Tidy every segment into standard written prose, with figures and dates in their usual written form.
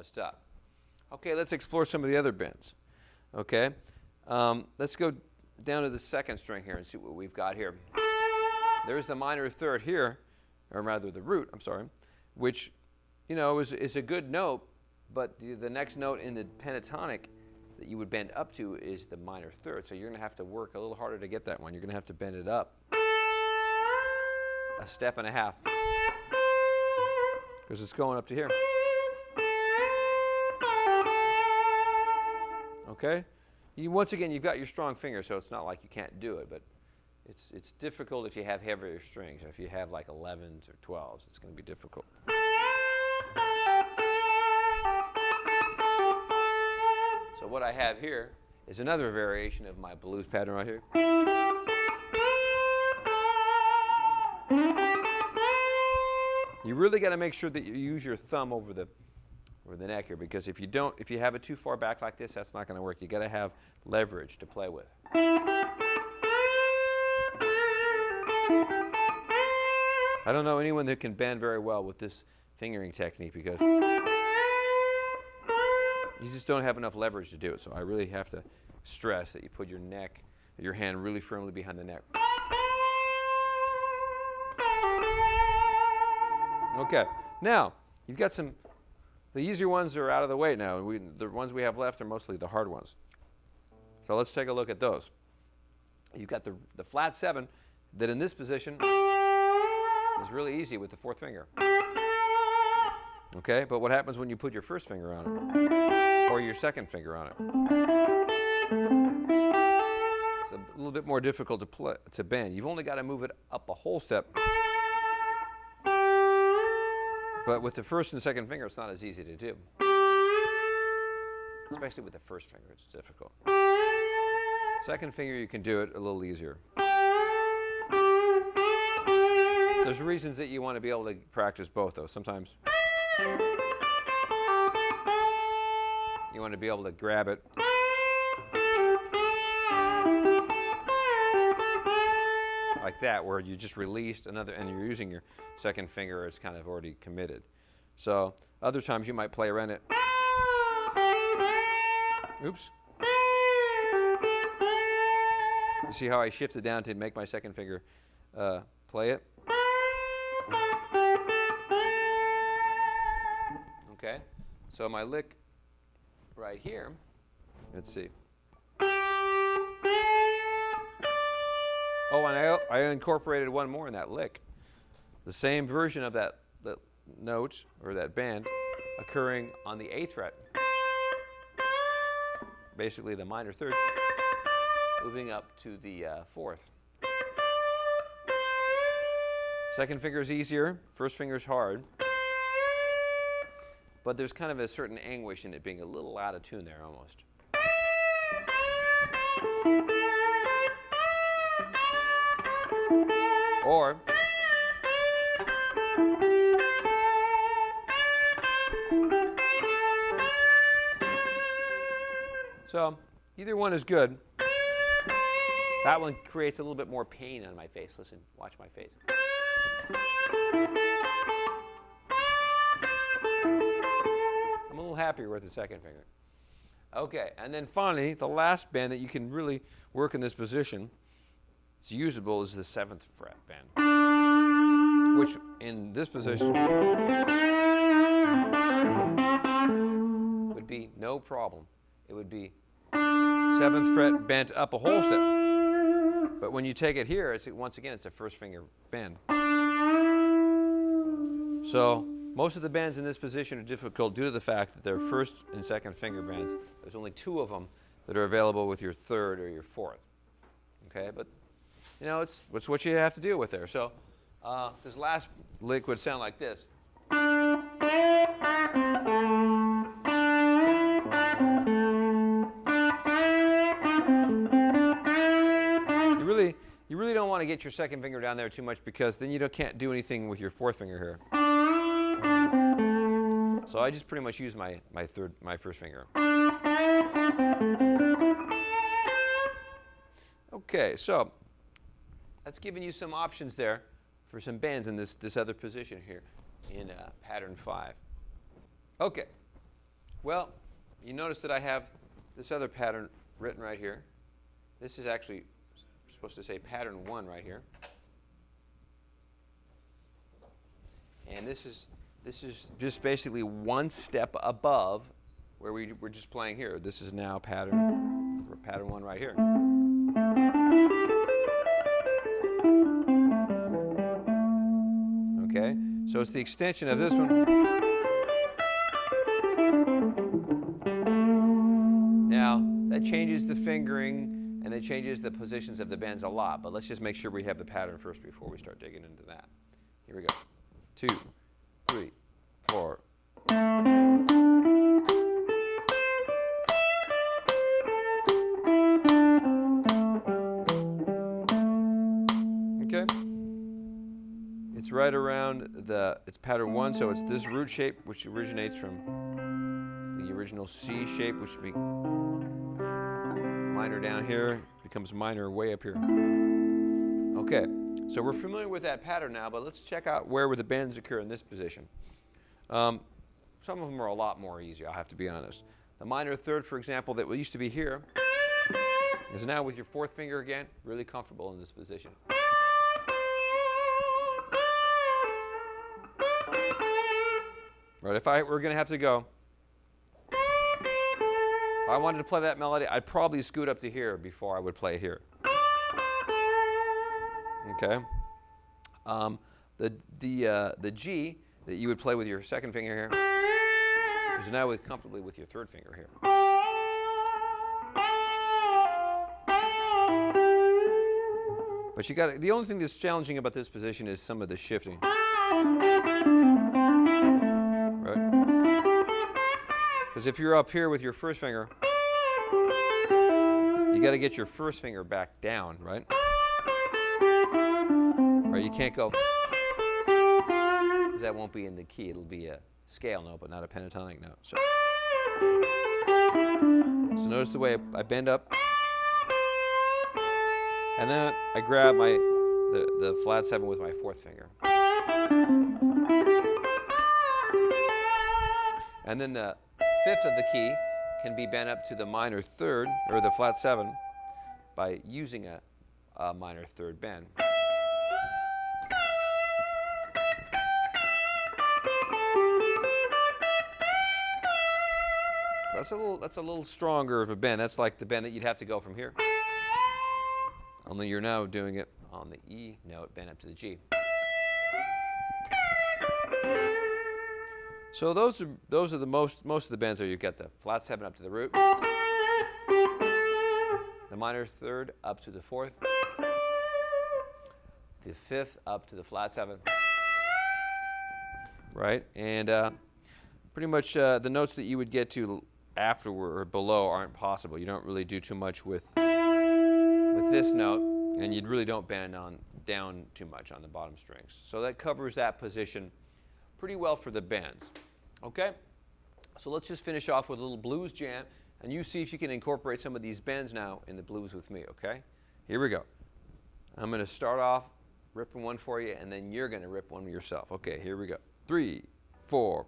Stop. Okay, let's explore some of the other bends. Okay, let's go down to the second string here and see what we've got here. There's the minor third here, or rather the root, I'm sorry, which, you know, is a good note, but the next note in the pentatonic that you would bend up to is the minor third. So you're going to have to work a little harder to get that one. You're going to have to bend it up a step and a half because it's going up to here. Okay? Once again, you've got your strong finger, so it's not like you can't do it, but it's difficult if you have heavier strings. If you have like 11s or 12s, it's going to be difficult. So what I have here is another variation of my blues pattern right here. You really got to make sure that you use your thumb over the neck here, because if you have it too far back like this, that's not going to work. You got to have leverage to play with. I don't know anyone that can bend very well with this fingering technique because you just don't have enough leverage to do it. So I really have to stress that you put your hand really firmly behind the neck. Okay, now you've got the easier ones are out of the way now. The ones we have left are mostly the hard ones. So let's take a look at those. You've got the flat 7 that in this position is really easy with the 4th finger. Okay, but what happens when you put your 1st finger on it or your 2nd finger on it? It's a little bit more difficult to bend. You've only got to move it up a whole step. But with the 1st and 2nd finger, it's not as easy to do. Especially with the 1st finger, it's difficult. 2nd finger, you can do it a little easier. There's reasons that you want to be able to practice both, though. Sometimes you want to be able to grab it like that, where you just released another, and you're using your 2nd finger as kind of already committed. So other times you might play around it. Oops. You see how I shifted down to make my 2nd finger play it? Okay, so my lick right here, let's see. Oh, and I incorporated one more in that lick. The same version of that note, or that bend, occurring on the 8th fret. Basically the minor 3rd, moving up to the 4th. 2nd finger is easier, 1st finger is hard. But there's kind of a certain anguish in it being a little out of tune there almost. Or so either one is good. That one creates a little bit more pain on my face. Listen, watch my face. I'm a little happier with the 2nd finger. Okay, and then finally, the last bend that you can really work in this position, it's usable, is the 7th fret bend, which in this position would be no problem. It would be 7th fret bent up a whole step. But when you take it here, once again, it's a 1st finger bend. So most of the bends in this position are difficult due to the fact that they're 1st and 2nd finger bends. There's only 2 of them that are available with your 3rd or your 4th. Okay, but you know, it's what you have to deal with there. So this last lick would sound like this. You really don't want to get your 2nd finger down there too much, because then you can't do anything with your 4th finger here. So I just pretty much use my 1st finger. Okay, so that's giving you some options there for some bends in this other position here in pattern 5. Okay. Well, you notice that I have this other pattern written right here. This is actually supposed to say pattern 1 right here. And this is just basically one step above where we were just playing here. This is now pattern 1 right here. Okay, so it's the extension of this one. Now, that changes the fingering and it changes the positions of the bends a lot, but let's just make sure we have the pattern first before we start digging into that. Here we go. 2, 3, 4. Okay. It's right around it's pattern 1, so it's this root shape, which originates from the original C shape, which would be minor down here, becomes minor way up here. Okay, so we're familiar with that pattern now, but let's check out where the bends occur in this position. Some of them are a lot more easy, I'll have to be honest. The minor third, for example, that used to be here, is now with your 4th finger again, really comfortable in this position. Right, if I were going to have to go, if I wanted to play that melody, I'd probably scoot up to here before I would play here. Okay. The G that you would play with your 2nd finger here is now comfortably with your 3rd finger here. But the only thing that's challenging about this position is some of the shifting. Right? Because if you're up here with your 1st finger, you got to get your 1st finger back down, right? Right, you can't go, because that won't be in the key. It'll be a scale note, but not a pentatonic note. So notice the way I bend up, and then I grab the flat 7 with my 4th finger. And then the 5th of the key can be bent up to the minor 3rd, or the flat 7, by using a minor 3rd bend. That's a little stronger of a bend. That's like the bend that you'd have to go from here. Only you're now doing it on the E note, bent up to the G. So those are the most of the bends there. You get the flat 7 up to the root, the minor 3rd up to the 4th, the 5th up to the flat 7, right? And pretty much the notes that you would get to afterward or below aren't possible. You don't really do too much with this note, and you really don't bend down too much on the bottom strings. So that covers that position pretty well for the bends. Okay? So let's just finish off with a little blues jam, and you see if you can incorporate some of these bends now in the blues with me, okay? Here we go. I'm going to start off ripping one for you, and then you're going to rip one yourself. Okay, here we go. 3, 4.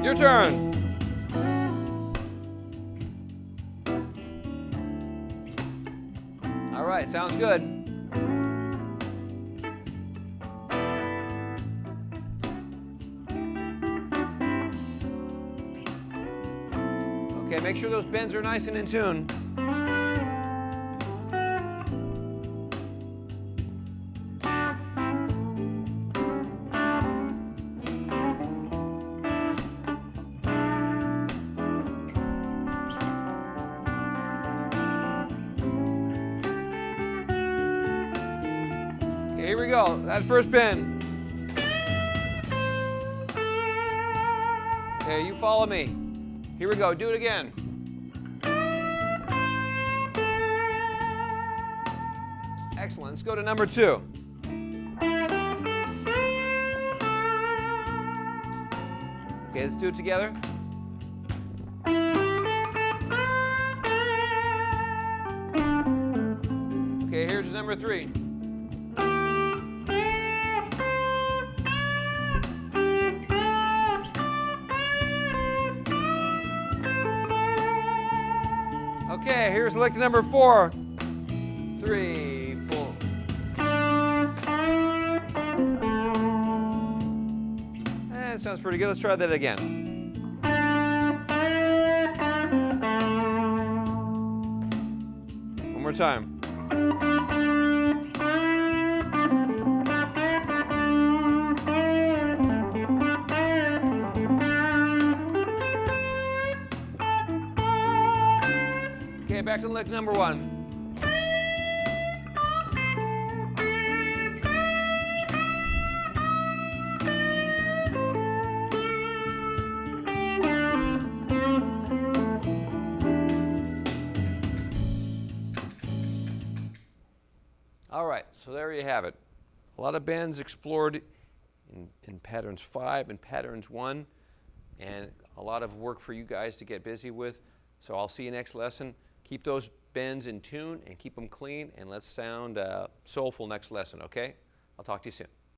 Your turn. All right, sounds good. Okay, make sure those bends are nice and in tune. here we go. That first bend. Okay, you follow me. Here we go. Do it again. Excellent. Let's go to number 2. Okay, let's do it together. Okay, here's number 3. Okay, here's lick number 4. 3, 4. That sounds pretty good. Let's try that again. One more time. Okay, back to lick number 1. All right, so there you have it. A lot of bends explored in patterns 5 and patterns 1, and a lot of work for you guys to get busy with. So I'll see you next lesson. Keep those bends in tune and keep them clean, and let's sound soulful next lesson, okay? I'll talk to you soon.